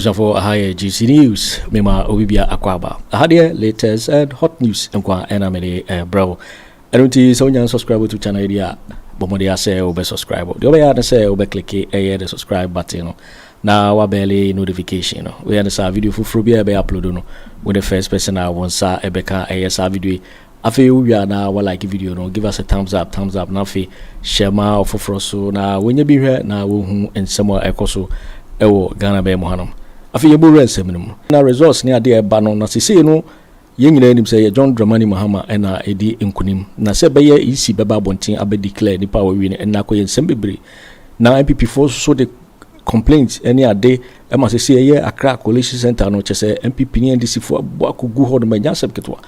for higher GC News, Mema Obibia Akwaba. Ahadie latest and hot news nkwa enamele bro. Erunti so nyan subscribe to channel dia. Bomodia say obe subscribe. The obe ya say obe click the subscribe button. Na wabele notification. We understand video for be upload no. When the first person I want sa ebeka sa video. Afenyo we are na wa like video no, give us a thumbs up na fe share ma ofoforo so na wenye bi hwe na wo hu ensemo ekoso ewo Ghana be mo hanom. Afenyo bo ensem no na results ni ade e ba no na sisi no yenyina anim say John Dramani Mahama na edi nkunim na se be ye isi beba bontin abe declare ni power wi na koye ensem bebre na MPP for so the complaints any ade e ma sisi ye Accra Collation Center no chese MPP ni NDC for boako gu ho no manya sebketwa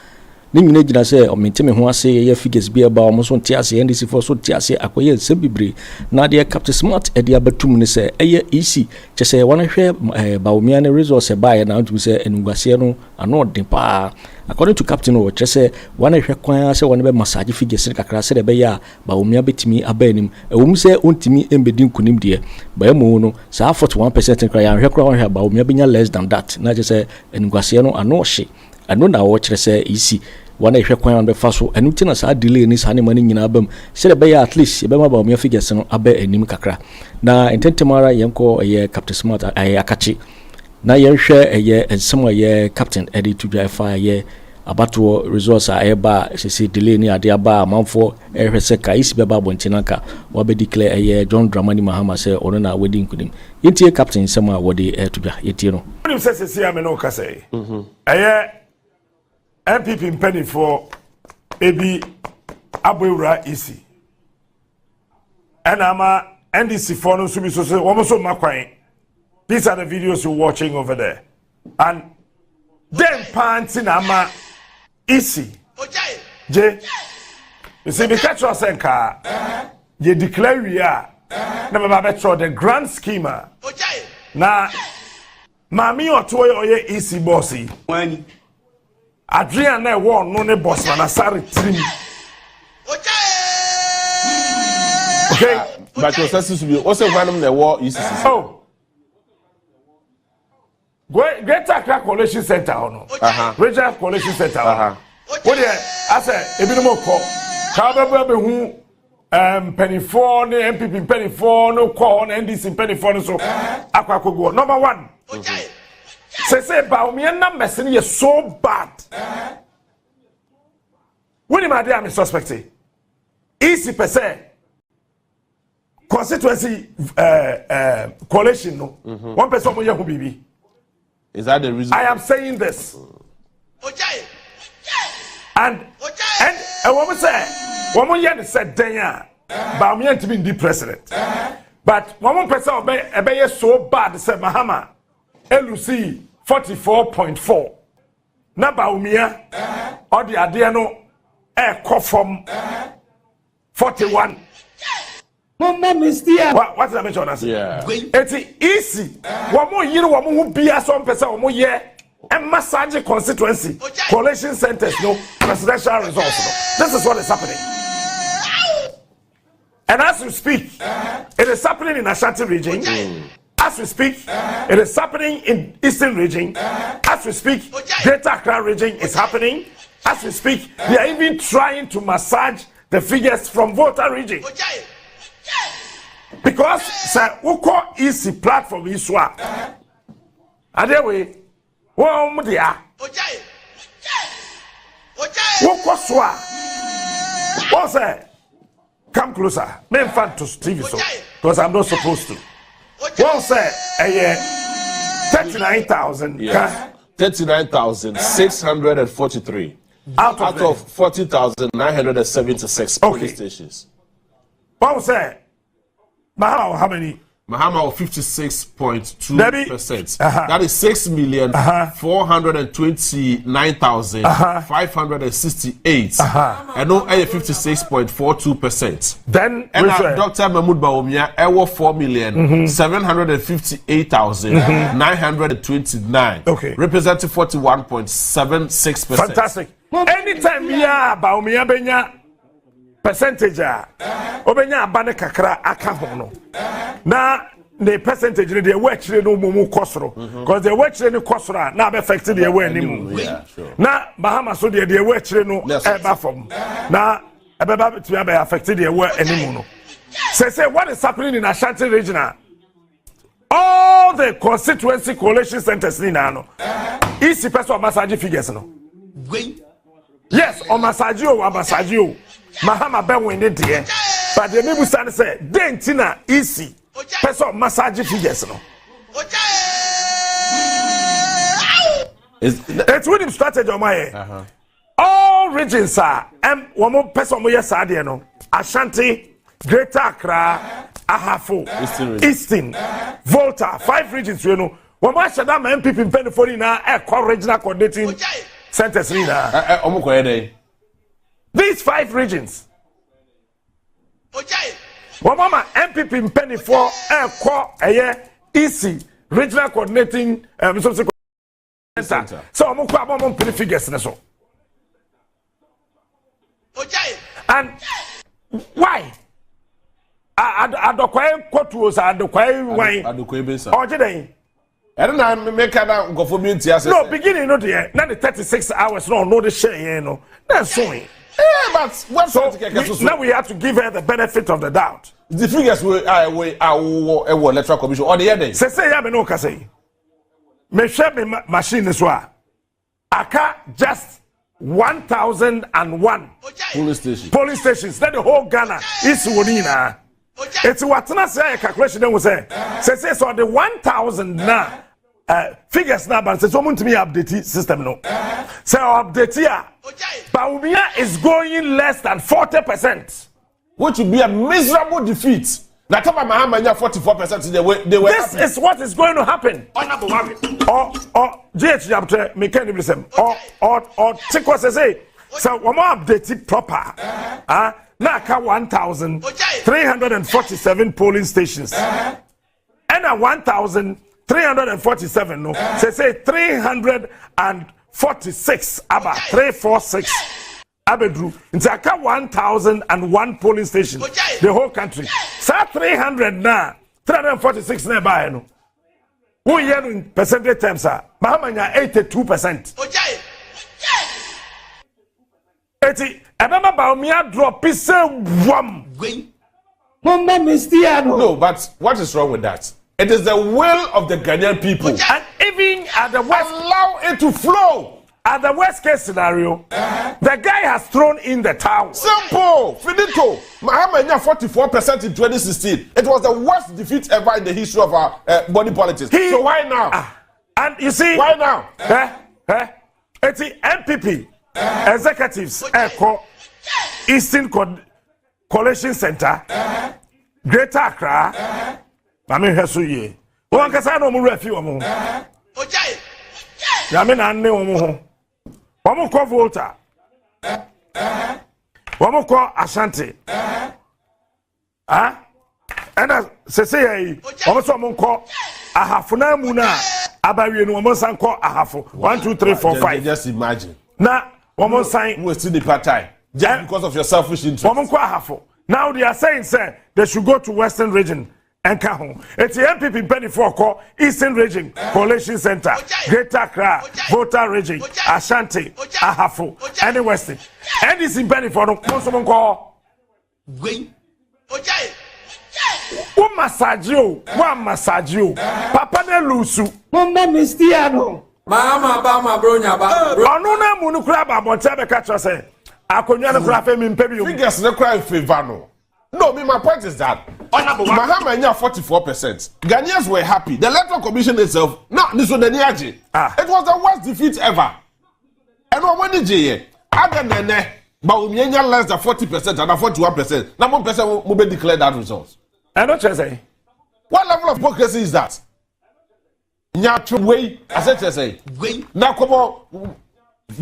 Nimine jina se o menteme ho ase ye figures bi eba o mo so ntiase NDC for so ntiase akoye nsem bibre na de captain smart e de abatum ne se eye easy che se wana hwe Bawumia ne resource ba na ntum se enugwase no ano de pa according to captain o che se wana hwe kwan se wana be massage figures ne kakra se de be ya Bawumia betimi abanim ewum se ontimi embedi nkunim de ba mu no sa 41% nkra ya hwe kra wana hwe Bawumia benya less than that na che se enugwase no ano hye ano na wo chere se easy One I kwan be faso enuti na sa delay ni sa ne mani nyina abam se de be ya at least be ma Bawumia figures no abe enim kakra na intentemara yenko ye captain smart akachi na yenhwe ye ensemo ye captain edi to drive fire ye abato resource eba se delay ni ade aba amanfo ehwe se ka isi be ba bontinaka wa be declare ye John Dramani Mahama se ono na wedding kudim yentie captain ensemo wode to dwa yetie no nim se ame no ka say MPP penny for ebi abwewura isi and ama NDC for no subi so womoso makwan. These are the videos you're watching over there and then panty na ama isi je you see me catch us enka you declare we are na baba betro the grand schemer na mami oto oye isi bossy Adrian na wo no ne boss na asare trim. Okay, but your sense to be also one na wo is. Oh. Greater Accra Collation Center no. Greater Collation Center. What there I say ebi no mo ko. Ka be hu penny 4 ne MPP penny 4 no ko na NDC penny 4 no so akwa kogo. Number 1. Okay. Say Bawumia numbers is so bad. When my dear suspected, easy per se constituency coalition no 1% more who be. Is that the reason? I am saying this. And woman say woman yet said Denya Bawumia to be the president. But 1% be so bad said Mahama LUC 44.4 na Bawumia or the idea no from 41 what did I mention us? Yeah. It's easy one more year one who be a some person one more year and massage constituency collation centers no presidential results no. This is what is happening and as we speak it is happening in Ashanti region As we speak, it is happening in Eastern region. As we speak, Greater Accra region is happening. As we speak, they are even trying to massage the figures from Volta region. Because sir, Uko is the platform Iswa. And anyway, what they are? Uko Swa. What say? Come closer. Main fan to TV so because I'm not supposed to. Well said, 39,000. Yes. 39,643 out of 40,976 police stations. Well said, Mahama, how many? Mahama 56.2%. That is 6,429,568. And no 56.42%. Then and Dr. Mahamadu Bawumia 4,758,929. Okay. Representing 41.76%. Fantastic. Anytime ya Bawumia benya percentage obenya abane kakra aka ho no na the percentage the wetchere no mumu kosoro because the wetchere no kosoro na be affect the way animu na bahama so the wetchere no eba from na eba to be affect the way animu no say what is happening in Ashanti region all the constituency coalition centers ni na no easy person massage figures no yes on massage o mahama be win there but the people stand say dentina easy person massage figures no it's with him strategy on my all regions are one more person mo yes ade no Ashanti Greater Accra Ahafo Eastern Volta 5 regions you know one more shada ma MPP pen for na regional coordinating centers ni na these 5 regions one mama MPP penny for easy regional coordinating center. So I'm going to figures so. And why? I don't quite quote I don't quite why. Oh, today. I don't know. Make that go for me. No, beginning no there. Not the 36 hours. No, the share. You know. That's so. Yeah, but so now we have to give her the benefit of the doubt. The figures we electoral commission or the other. Say ya me no ka say. Me share me machine so a. Aka just 1001 polling stations. That the whole Ghana is wonina. It's what na say calculation dem we say. Say so the 1000 na figures now, but it's almost to me update system no. So update here. Bawumia is going less than 40%, which would be a miserable defeat. Now, talk about Mahamadu 44%. They were. This is what is going to happen. Or GH Dampare, me can't even say. Or take what I say. So we more update it proper. Now, 1,347 polling stations, and 1,347. No, say 346. Aba 346. Abedru. It's a 1,001 polling stations. The whole country. Sa 300 na 346 na buy no. Who year in percentage terms sir? Mahamanya 82%. Eti Ebema Bawumia drop piece wham. No, but what is wrong with that? It is the will of the Ghanaian people. And even at the West, allow it to flow. At the worst case scenario, the guy has thrown in the towel. Simple, finito. Mahamadu 44% in 2016. It was the worst defeat ever in the history of our body politics. So why now? And you see, why now? It's the MPP executives Eastern Collation Center, Greater Accra. I mean, Hesuye. One can say no more refuge. Yamina ne Wamu call Volta. Wamu call Asante. And say, wamu call Ahafuna Muna. Abari no wamu san call Ahafu. 1, 2, 3, 4, 5. Just imagine. Now wamu sign. Who is still the part-time? Just because of your selfish interest. Wamu call Ahafu. Now they are saying, sir, they should go to Western region. And Kahon. It's the MPP penny for call Eastern Region, Collation Center, Greater Accra, Volta Region, Ashanti, Ahafo, and the Western. And it's in penny for the someone call. One massage you, Papa de Lusu. Mama Mistiano. Mama Bama Bronya Ba. Anuna Munukra, Montebe Catcher say. Akonyana Crafe in Pebble. Figures no cry favor. No, my point is that Mahamadu 44%. Ghanaians were happy. The electoral commission itself, no, this was the Niaji. It was the worst defeat ever. And what did you other than that, Bawumia less than 40% and 41%. Now 1% will be declared that results. I don't say. What level of hypocrisy is that? Nyatu way, as I say. Now come on,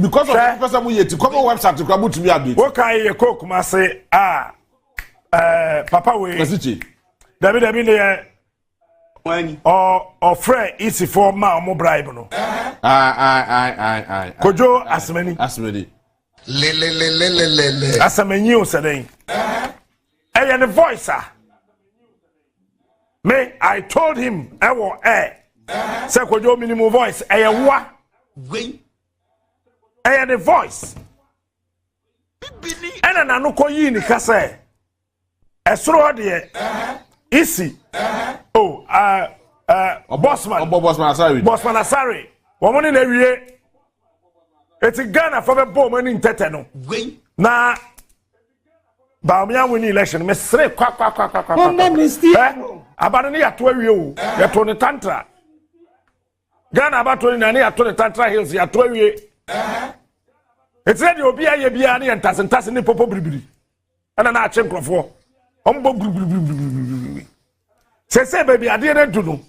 because of the person we to come on website to come to me a bit. What can you cook? Must say Papa we David or Fred easy for ma mo bribe no. Kojo Asmeni. Asamenyi o seden. The voice Me, I told him, I will say, Kojo minimum voice, wa. The voice. And an anuko yi ni kase. Esro de isi. Oh, Bossman Asare. Bossman Asare. Woman in the it's a Ghana for the bomb in Tetano. Na Bawumia win election. Me sre kwa. Abani ya 12 you. Ya Tony Tantra. Ghana about 29 ya Tony Tantra Hills ya 12 it's ready obi aye bia na entasen ni popo bribiri. Ana na ache nkrofo. Ombo bribiri. Se baby ade na du no.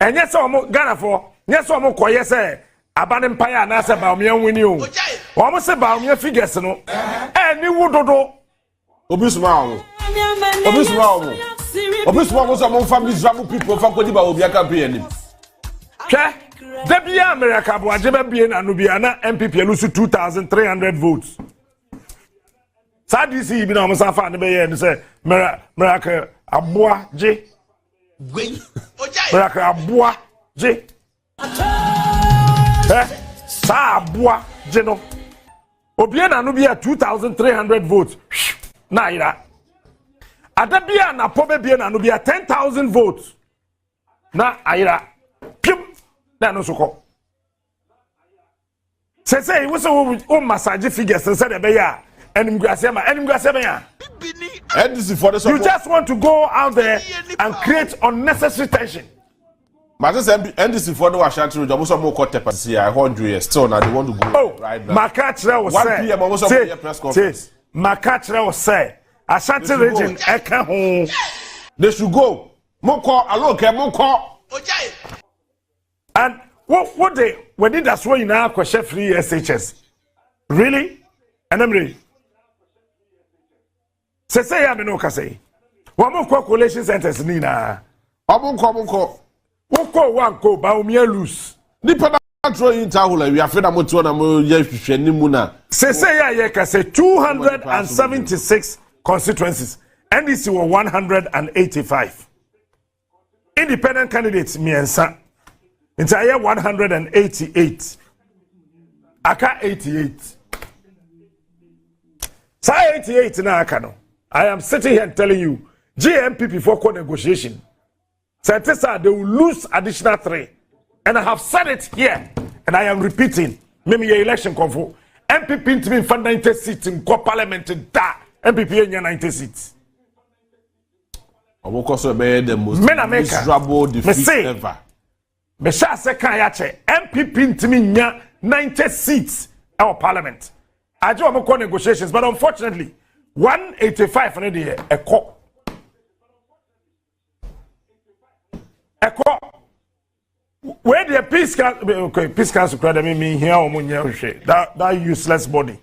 Enye se omo Ghana for. Nye se omo koye se abane mpaya na se Bawumia wini o. Omo se Bawumia figures no. Ni wudodo. Obisuma so mo family Israel people fa kodi Bawumia campaign. Hwe Debia America bo ajebe bie na no bia na MPP elusu 2300 votes. Sadisi bi na mo safa ne be ye ne se America aboa je. America aboa je. Sa aboa je no. Obie na no bia 2300 votes. Na ira. Adabia na pobe bie na no bia 10,000 votes. Na ira. Pium. Na no soko. Say we so massage figures say the be ya. NDC for the you just want to go out there and create unnecessary tension. But NDC for the Ashanti job so more court see I 100 years still now they want to go right now. Makachra was 1 p.m. also be press conference. Makachra was say Ashanti region eka ho they should go. Moko alone ke moko. And what they when did that way now question free SHS? Really? And I'm ready. Say ya me no ka say. Wa mo Collation centers ni na. Omonko. Woko wanko Bawumia lose. Nipa na throw in tahula we afraid am to na mo ye hwehwe ni mu na. Say ya ye ka say 276 constituencies. NDC were 185. Independent candidates miensa. Entire 188. Aka 88. Sa 88 na aka no. I am sitting here and telling you, GMPP for negotiation. So they will lose additional 3. And I have said it here, and I am repeating. Maybe your election confo. MPP to me for 90 seats in parliament da. MPP in 90 seats. I will also be the most miserable defeat ever. Me sha se kan ya che MPP to me 90 seats in our parliament. I do want negotiations, but unfortunately, 185 on the echo. Where the peace council credit me here that useless body.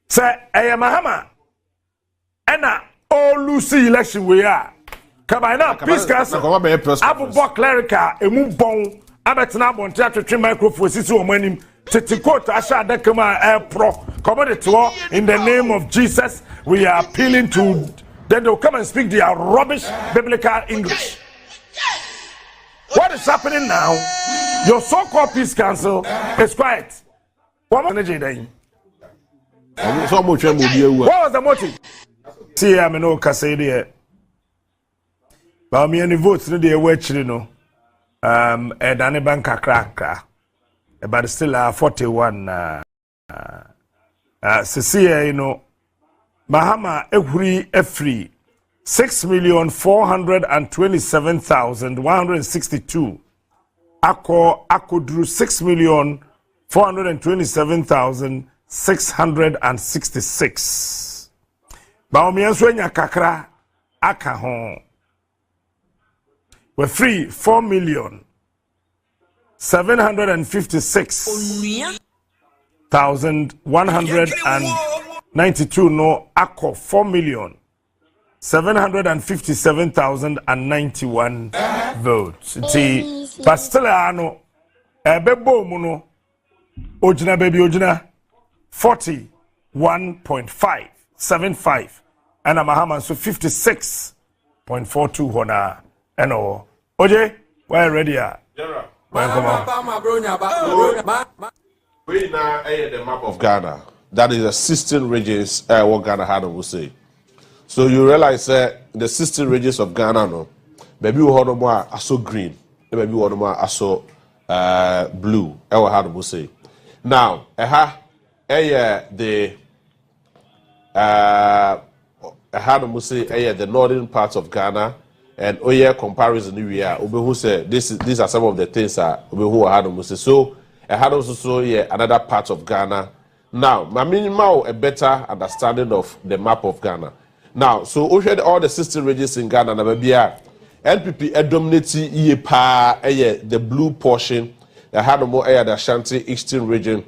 Say, Mahama, and all Lucy election we are. Come on now, peace council. Abu Clerical, a move bone. Abetina bontia to trim microphone sisi o manim to quote Asha Dekema Air Pro commodity in the name of Jesus we are appealing to then they'll come and speak their rubbish biblical English. What is happening now? Your so-called peace council is quiet. What was the motive? See, I'm no Cassadia. But me any votes no dey watch no. Edane banka krakra. But still 41 Cecilia, you know, Mahama Efri 6,427,162. Akodru 6,427,666. Bawumia swenya kakra aka ho. We're free 4,756,192 no ako 4,757,091 votes. See, but still ano ebebo mu no ojina baby ojina 41.575 and Mahama so 56 99.42 hona eno oje why ready General we now the map of Ghana. That is the 16 regions what Ghana had will say. So you realize the 16 regions of Ghana no baby we had more aso green, baby we had more aso blue. What had will say. Now the had will say the northern parts of Ghana. And comparison we are who say these are some of the things who had say. So I had also another part of Ghana. Now my minimal a better understanding of the map of Ghana. Now so we had all the 16 regions in Ghana na baby NPP dominate the blue portion. I had more the Ashanti Eastern region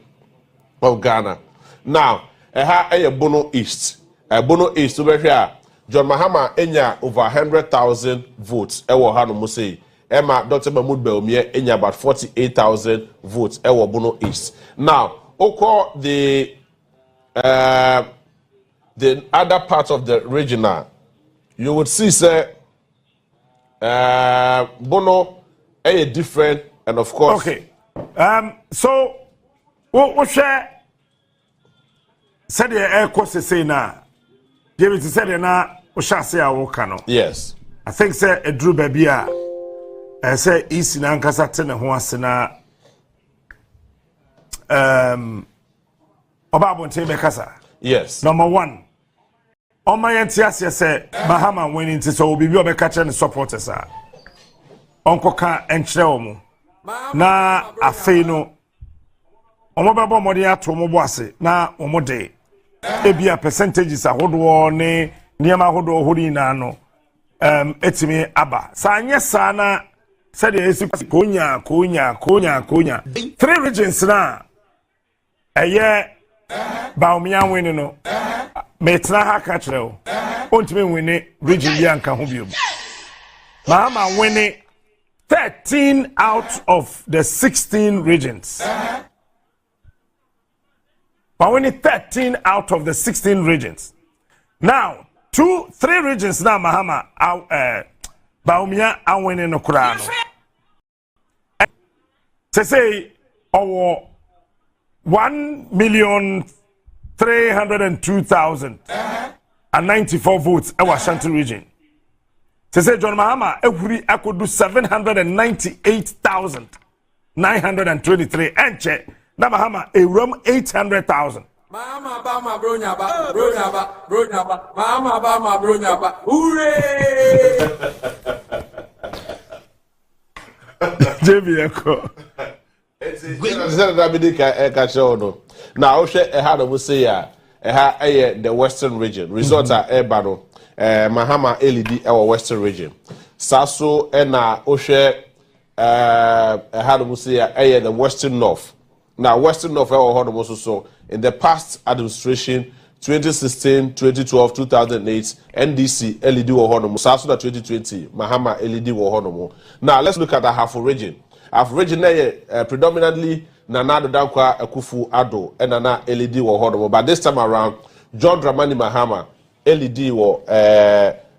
of Ghana. Now I had Bono East. Bono East over here. John Mahama enya over 100,000 votes. Ewo hano musei. Emma Dr. Mahamadu Bawumia enya about 48,000 votes. Ewo Bono East. Now, oko the other part of the region, you would see say Bono different, and of course. Okay. So what share said the course say na. Give it to say na Oshase Awokano. Yes. I think say Edru baby I say isi na nkasa tene ho ase na Obabonte bekasa. Yes. Number 1. Oma yentiase say Mahama winning to so obi obeka che ne supporters a. Onko ka enkyere omo. Na afei no omo bebo mode ato omo bo ase na omo de ebia percentages ahodo ne niam ahodo hori na no etimi aba sanye sana said esi konya 3 regions na Bawumia win no metra ha ka kire o ontimi win region bi anka ho biom Mahama win 13 out of the 16 regions. But we need 13 out of the 16 regions. Now, 3 regions now, Mahama, Bawumia are winning no Kurano. Say, 1,302,094 votes in Ashanti region. Say, John Mahama, I could do 798,923. And check. Na Mahama a room 800,000. Mama Bama Bronyaba, Mama Bama Bronyaba, hooray! Jebiyako. Now, I say the Western region. Resort at Ebano, Mahama LED, our Western region. Sasso and Oshe, say the Western North. Now, Western North also in the past administration, 2016, 2012, 2008, NDC, LED Wahonomo, South 2020, Mahama LED Wahonomo. Now, let's look at the Afro region. Afro region, predominantly Nana Dankwa Akufo Addo, and Nana LED Wahonomo. But this time around, John Dramani Mahama, LED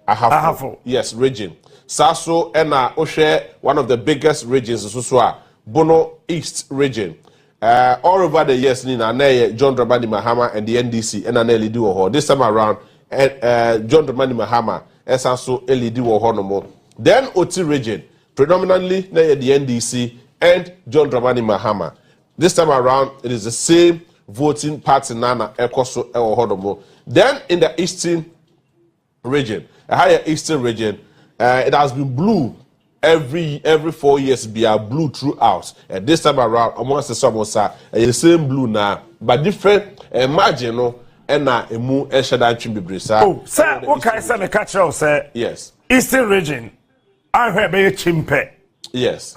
Ahafo. Yes, region. Sasso and Oshe, one of the biggest regions, Susua, Bono East region. All over the years, John Dramani Mahama and the NDC and an LED war. This time around, John Dramani Mahama and also LED war no more. Then Oti region, predominantly the NDC and John Dramani Mahama. This time around, it is the same voting party Nana Ekoso or no more. Then in the Eastern region, a higher Eastern region, it has been blue. Every 4 years be a blue throughout, and this time around amongst the samosa the same blue now but different imagine no and na emu eshada twin bebresa. Oh sir, what can I say me catch you say? Yes, Eastern region I heard be chimpe. Yes,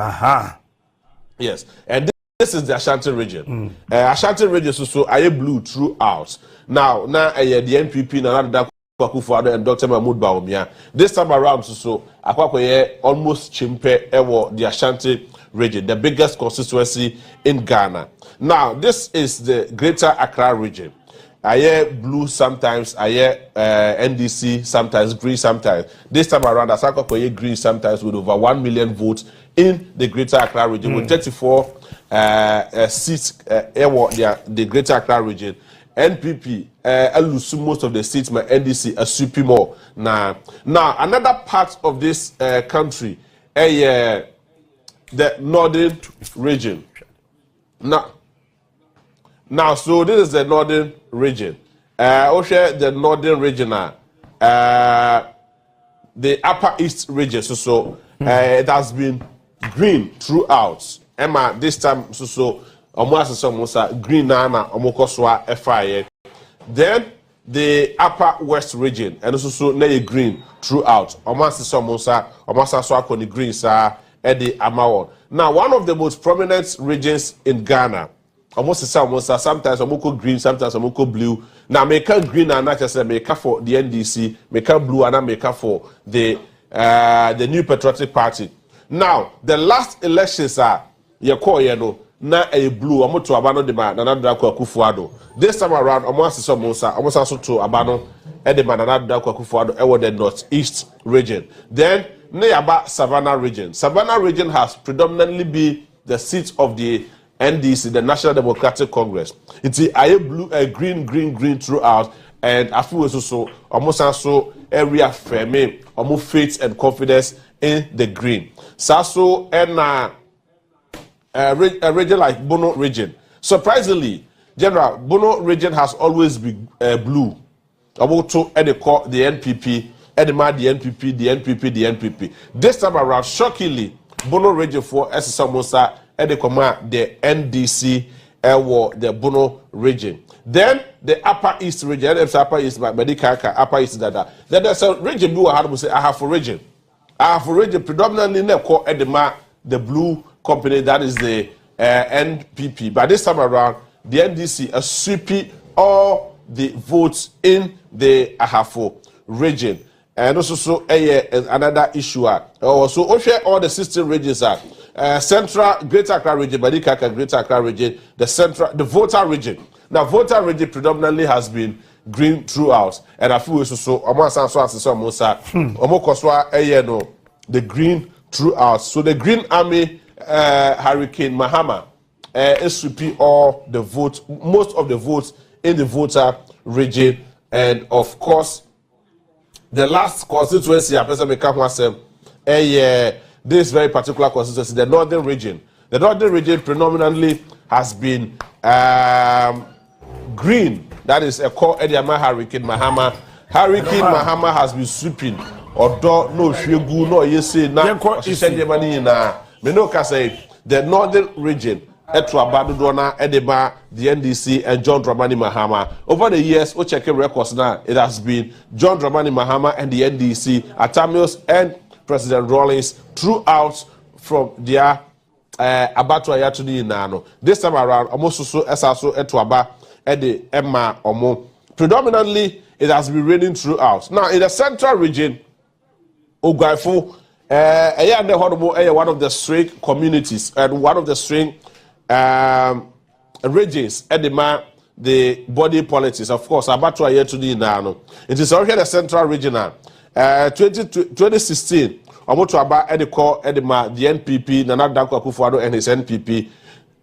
yes, and this is the Ashanti region. Ashanti region so are blue throughout. Now the NPP na another Akufo Addo and Dr. Mahamadu Bawumia. This time around, so Akwakoye almost chimpe ewo the Ashanti region, the biggest constituency in Ghana. Now, this is the Greater Accra region. Aye blue sometimes, aye NDC sometimes, green sometimes. This time around, Asako Koye green sometimes with over 1 million votes in the Greater Accra region with 34 seats the Greater Accra region. NPP lose most of the seats, my NDC a super more. Now another part of this country, the northern region. Now, so this is the northern region. The northern region, the upper east region. So it has been green throughout. Emma, this time, almost green nana, omokoswa FIA. Then the upper west region, and also green throughout. Almost the green, sir, Eddie Amawon. Now, one of the most prominent regions in Ghana. Sometimes I'm green, sometimes I'm blue. Now make green and not just make for the NDC, make blue and make for the New Patriotic Party. Now the last elections are na a blue. I'm to abano demand another Akufo Addo. This time around, almost to abano demand another Akufo Addo the northeast region. Then Neyaba Savannah region. Savannah region has predominantly been the seat of the NDC, the National Democratic Congress. It's a blue, green throughout, and I feel also almost also area firm, almost faith and confidence in the green. Saso and a region like Bono region. Surprisingly, General Bono region has always been blue. About to the NPP, the NPP. This time around, shockingly, Bono region for Samosa. And the command the NDC the Bono region. Then the upper east region, upper east, upper east dada. Then there's a region blue. I have a region. Predominantly the blue company, that is the NPP. But this time around, the NDC are sweeping all the votes in the Ahafo region. And also another issue. So all the 16 regions are. Central Greater Accra region, Badikaka Greater Accra region, the voter region. Now, voter region predominantly has been green throughout, and I feel so. The green throughout. So the Green Army, Hurricane Mahama, is sweeping all the votes, most of the votes in the voter region, and of course, the last constituency, this very particular constituency, the northern region. The northern region predominantly has been green. That is a call Ediama Hurricane Mahama. Hurricane Mahama has been sweeping. Although no shegu no yesi na money na Menoka say the northern region Etu Abadu Dona Edema, the NDC and John Dramani Mahama. Over the years, checking records now, it has been John Dramani Mahama and the NDC, Atamios and President Rawlings throughout from their Abatu Ayatuni Nano. This time around, almost so Esaso Etuaba Ede Emma Omo. Predominantly, it has been raining throughout. Now, in the central region, Ogaifo, one of the string communities and one of the string regions, Edema, the body politics, of course, Abatu Ayatuni Nano. It is already the central region. 2016, Omotuaba Ediko Edema, the NPP, Nana Danko Akufo Addo and his NPP.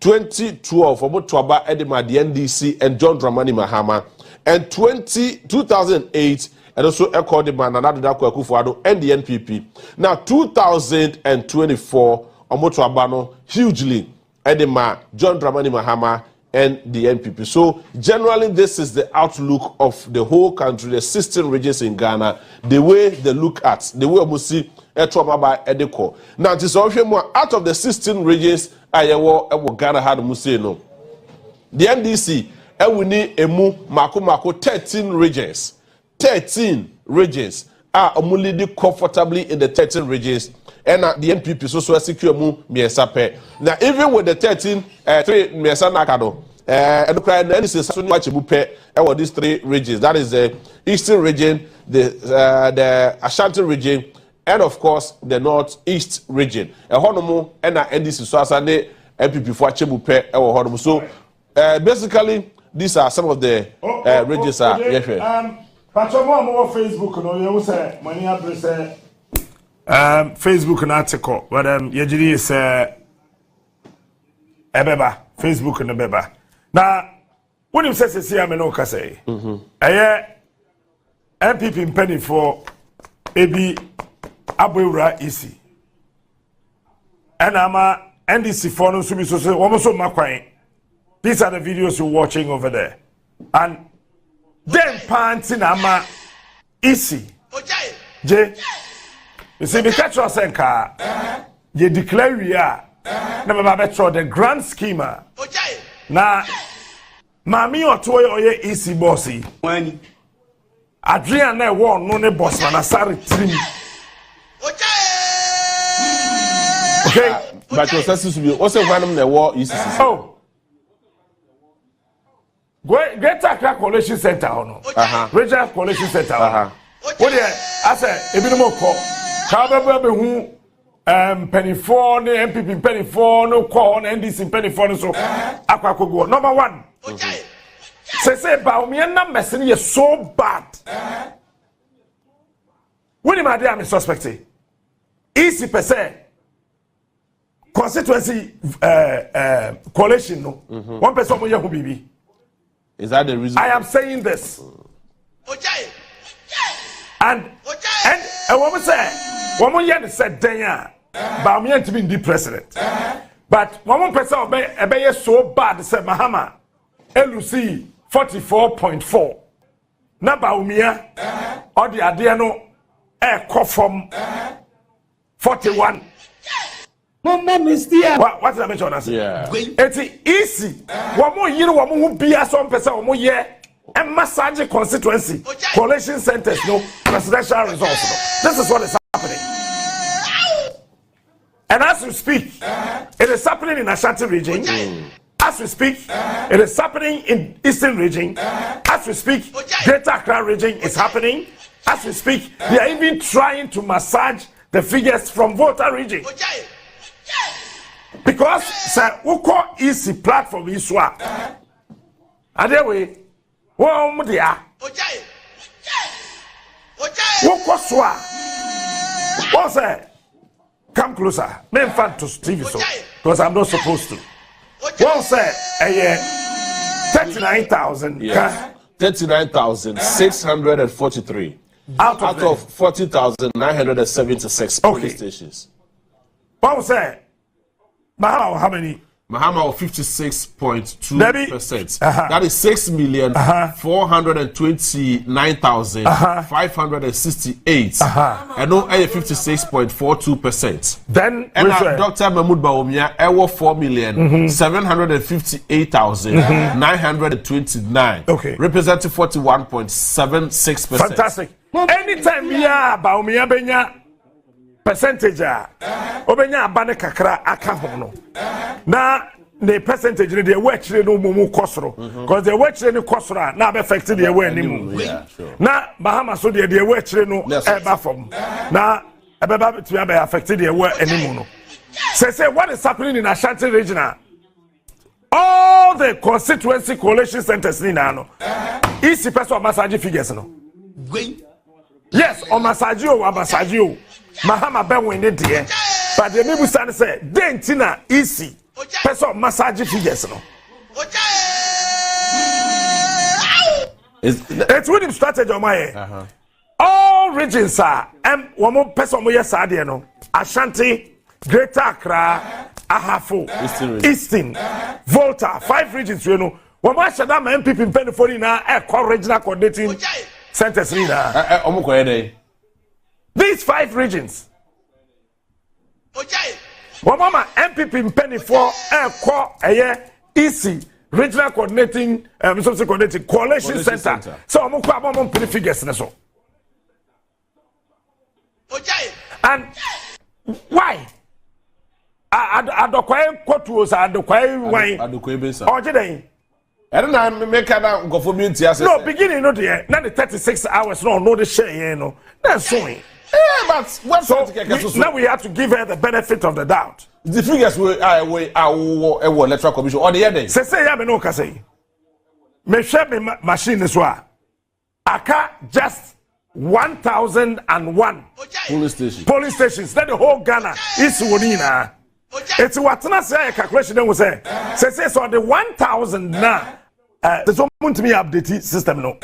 2012, Omotuaba Edema, the NDC and John Dramani Mahama. And 2008, and also Eko Edema, Nana Danko Akufo Addo and the NPP. Now, 2024, Omotuaba hugely Edema, John Dramani Mahama and the NPP. So generally, this is the outlook of the whole country, the 16 regions in Ghana, the way they look at, the way we see Etwamaba Edeko. Now, this is also more out of the 16 regions, Ghana had Museno. The NDC, we need Mako 13 regions. 13 regions are only comfortably in the 13 regions. And the NPP so secure mu miensape. Now even with the 13 3 miensa nakado and the NDC so much bupe with these 3 regions. That is the eastern region, the Ashanti region, and of course the northeast region. And NDC so asane NPP for chebupe honomu. So basically these are some of the regions. Patrol more Facebook. No, you say money address. Facebook an article. But yejiri is ebeba Facebook and ebeba. Now, when you say see, I no kase. MPP penny for ebi abwura isi. And ama NDC for no subi so almost so makwan. These are the videos you're watching over there. And then panting ama isi. J. You see, the catch us and car. You declare we are. Never better the grand schema. Now, Mami or toy or ye isi bossy. Adrian won no ne boss man asare trim. Okay, but your senses will be also one of the war is oh. Getrude Collation Center no. Regional Collation Center. What I say ebi no more call. Ka be hu penny 4 ne MPP penny 4 no call on NDC penny 4 no so akwakogo. Number 1. Say Bawumia numbers is so bad. When him dey am suspected. Easy per se. Constituency coalition no. One person mo who bibi. Is that the reason? I am saying this. And what we say, one year said Denya, Bawumia to be the president. But one person obey so bad said Mahama LUC 44.4. Na Bawumia or the Adiano from 41. What did I mention? Yeah. It's easy. One more year, one more be a some person, one more year, and massage constituency, collation centers, no presidential results. No. This is what is happening. And as we speak, it is happening in Ashanti region. As we speak, it is happening in Eastern region. As we speak, Greater Accra region is happening. As we speak, they are even trying to massage the figures from Volta region. Because sir, we call easy platform iswa. Adewe, wo dia. Wo ko swa. Wo say, come closer. Me fan to TV so because I'm not supposed to. Wo say 39,000. Yeah. 39,643 out of 40,976 police stations. What say? Mahama, how many? Mahama 56.2%. That is 6,429,568. And no 56.42%. Then and Dr. Mahamadu Bawumia 4,758,929. Okay. Representing 41.76%. Fantastic. Anytime we are Bawumia benya percentage obenya abane kakra aka ho no na the percentage the work no mumu kosoro because the work no kosoro na be affect the way animu na Bahama so the work no eba from na ebeba to be affect the way animu no say what is happening in Ashanti region all the constituency coalition centers ni na no easy person massage figures no yes on massage o Mahama be win it there. But the people stand say, Dentina easy. Person massage figures no. It's with him strategy on my all regions are one more person more yes no. Ashanti, Greater Accra, Ahafo, Eastern, Volta, 5 regions you know. One more shada MPP in penny for na regional coordinating centers leader. These 5 regions. One mama MPP in penny for easy regional coordinating coalition center. So I'm going to put figures so. And why? Adokwaye kotuos adokwaye wine. Adokwaye besa. Ojede. I don't know, make that go for me. No, beginning no there. Not the 36 hours. No the share. You know. That's so. Yeah, but what so now we have to give her the benefit of the doubt. The figures were electoral commission or the other. Say ya me no ka say. me share me machine so aka just 1001 police stations that the whole Ghana is wonina. It's what na say calculation dem say so the 1000 now there's someone to me update system no.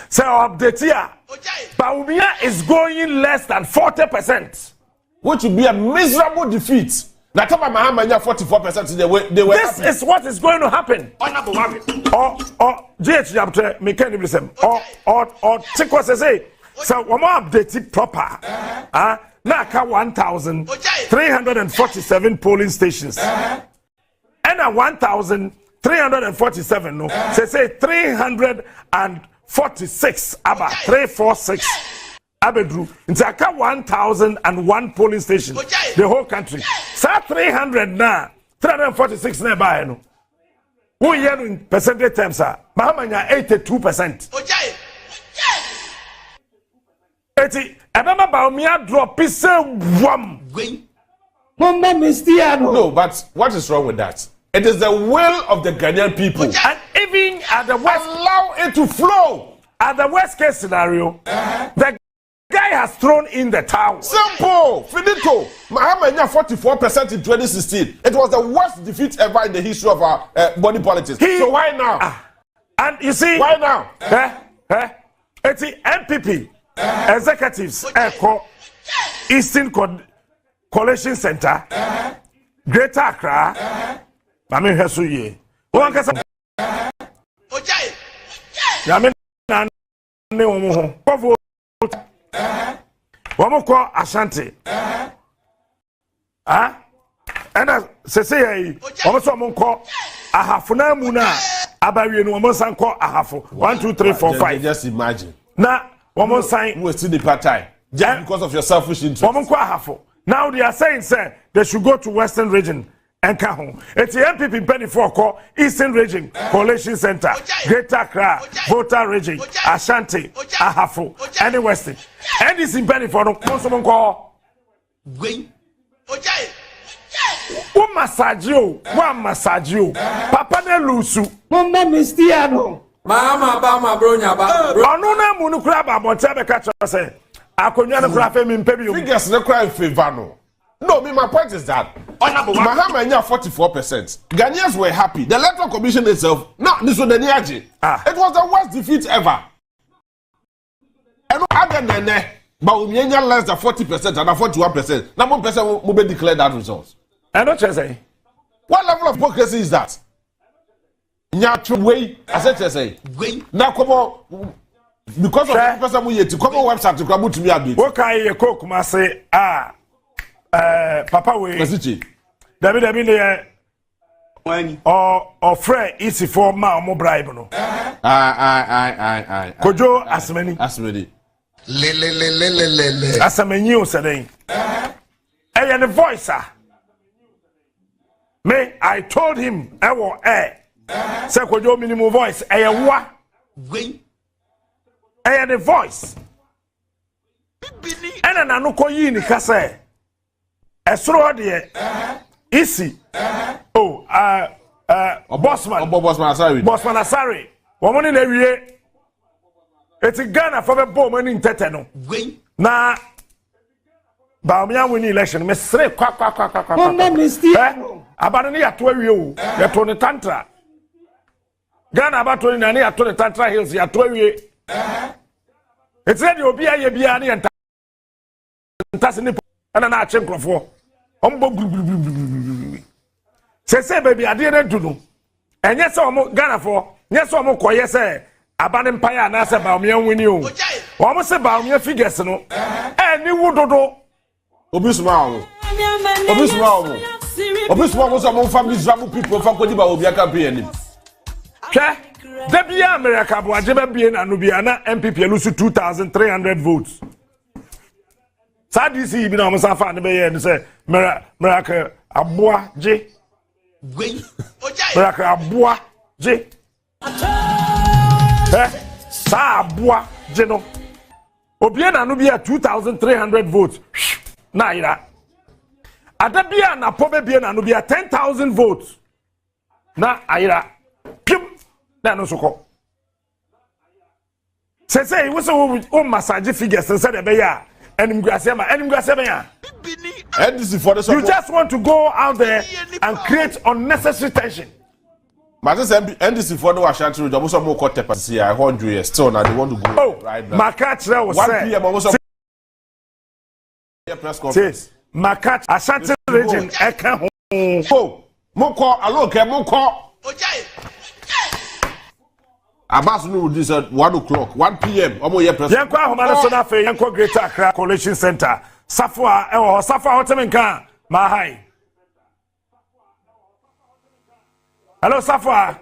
So update here Bawumia is going less than 40%, which would be a miserable defeat. Now, Mahamadu 44%. They were. This happy. Is what is going to happen. Or GH Dampare, me can't even say. Or Chiko say. So we more update it proper. Now 1,347 polling stations. And 1,347 no. Say 346. Aba 346. Abedru, it's a 1,001 polling stations, the whole country. Sa 300 na, 346 na ba no. Who year in percentage terms, sir? Mahamanya 82%. Eti, Abema Bawumia drop is one. No, but what is wrong with that? It is the will of the Ghanaian people. And even at the worst, allow it to flow. At the worst case scenario, the guy has thrown in the towel. Simple. Finito. Mahamadu 44% in 2016. It was the worst defeat ever in the history of our body politics. So why now? And you see, why now? It's the MPP executives Echo Eastern Collation Center, Greater Accra. I mean, Hesuye. One can say, Wamo call Asante. And say, also among call a half na muna abawi no mo san call a half 1 2 3 4 5. Just imagine. Now, one sign we still the part-time just because of your selfish interest. One call a half. Now they are saying, sir, they should go to Western region and come home. It's the MPP penny for call Eastern region, Collation Center, Greater Accra, Voter region, Asante, Ahafo, and the Western. NDC penny for no someone call. One massagio, Papa ne lusu. Mumba mistiano. Mama bama bronya ba. Anuna munu kraba montebe catch say. Akonya no kra fe mi mpebio. Figures no cry in favor no. No, my point is that Mahamadu 44%. Ghanaians were happy. The Electoral Commission itself, no, this was the Niaji. It was the worst defeat ever. And other than that, Bawumia less than 40% and 41%. Now, 1% will be declared that results. And what you say? What level of hypocrisy is that? Nyatu way, I said to say, now come on, because of the person we yet to come on website to come to me a bit. What can you cook, say, Papa we David or Fred easy for ma mo bribe no. Kojo asmeni. Asameni o seden. The voice me I told him say Kojo minimum voice wa the voice and na no koyi ni kase Esro de easy. Bossman Asare. Woman in every it's a Ghana for the bomb in Tetano. Na Bawumia win election. Me say kwa. Abandoni atwe you. Ya tone tantra. Ghana abatoni nani atone tantra hills ya atwe. It's ready obi aye bia ni entasini and na ache nkrofo. Say baby I didn't do no. And yes Ghana for yes koye say abane mpaya na say Bawumia win you. Omo say Bawumia figures no. Ni wudodo. Obisuma some family Israel people from Bawumia Campaign. Che Debia America bo ajebe bien anubia na MPP elusu 2,300 votes. Sadisi bi na o msa fa ne be ye say America aboa je. America aboa je. Sa aboa je no. Obia na anubia 2,300 votes. Na ira. Adabia na pobe bia na anubia 10,000 votes. Na ira. Na no soko. Say he was a massage figures and said a bear and Grasema. NDC for the You just want to go out there and create unnecessary tension. But this NDC for the Ashanti, there was some more court capacity. I want you still now. They want to go right now. Makach was 1 p.m. almost press conference. Makach Ashanti region. Oh, Moko, alo ke Moko. Abbas no this at 1 o'clock, 1 p.m. Omo ye press. Yankwa Homeland Sona Fe, Yankwa Greater Accra Collation Center. Safwa, Safwa Hotemenka, Mahai. Hello, Safwa.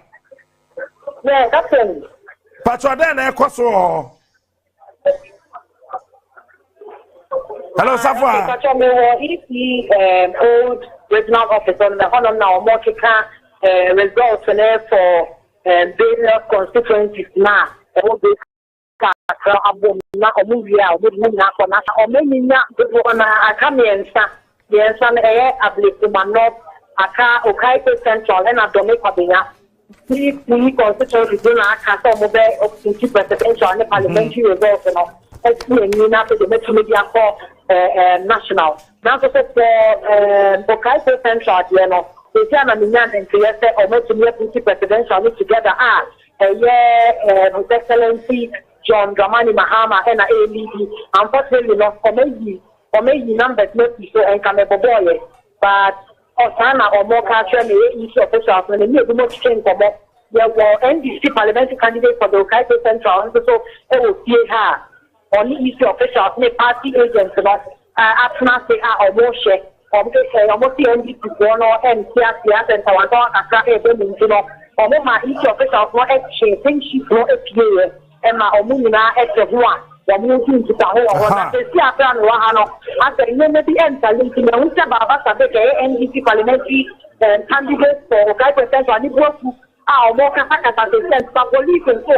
Yeah, Captain. Patroden, Ekoso. Hello, Safwa. The old regional office on the Honor now, Motica results for various constituencies now. Aka Okaito Central and Adome Kwabena. Three constituencies do not cast on mobile of presidential and parliamentary results and all. The Metro Media for national. Now, so for Okaito Central, you know, they say I'm a man and create or Metro Media presidential together. His Excellency John Dramani Mahama and ALD. Unfortunately, not for maybe numbers not so and come boy, but Osana or more culture issue officials when they need much change for more. There were NDC parliamentary candidate for the Okaito Central, and so it will see her on the issue officials, party agents, Atna say or more share, or almost the NDC and CRCS and Tawanda, or my issue officials, not exchange, think she's not a PA, and my Omuna at the one. Moving to the whole as the maybe enter linking the Baba NDC parliamentary candidates for Okaito Central and Ibu are more capacity sense for police and so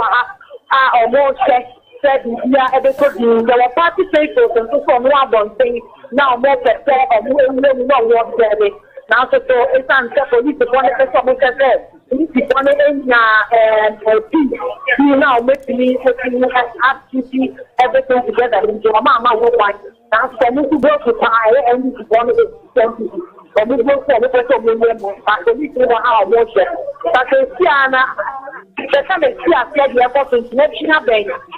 are more said there were party papers and so on one thing now more prepare or more what there now so it's answer police the one that now make me absolutely everything together in your mama one. Now, for me to go to Thai and to one of the for me to go to the person but the little hour motion. But the time is here, the airport is not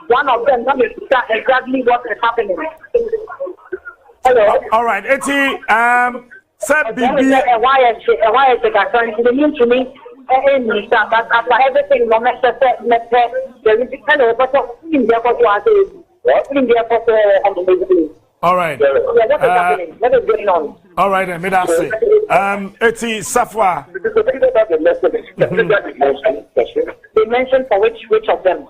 one of them coming to start exactly what is happening. Hello. All right, Eti, said BB. Why is it mean to me? But after everything, no matter there is a kind of in there for all right. What is going on? All right, then, may I say, Eti Safwa. They mentioned for which of them?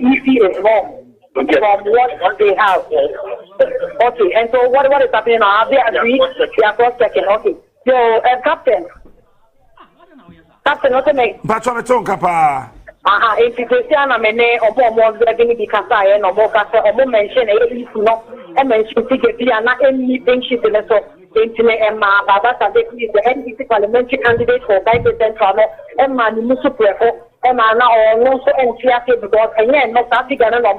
Easy is wrong from what they have. Okay, and so what is happening now? Have they agreed? They are cross-checking. Okay. So, Captain, what do you make? If you say I'm a man or more driving the Kasai and more mention a mention ticket, and not anything she's in a so intimate Emma Baba is the NDC parliamentary candidate for Okaito Central, Emma Musu Prefo, Emma now also NCAC because again, not that figure no more.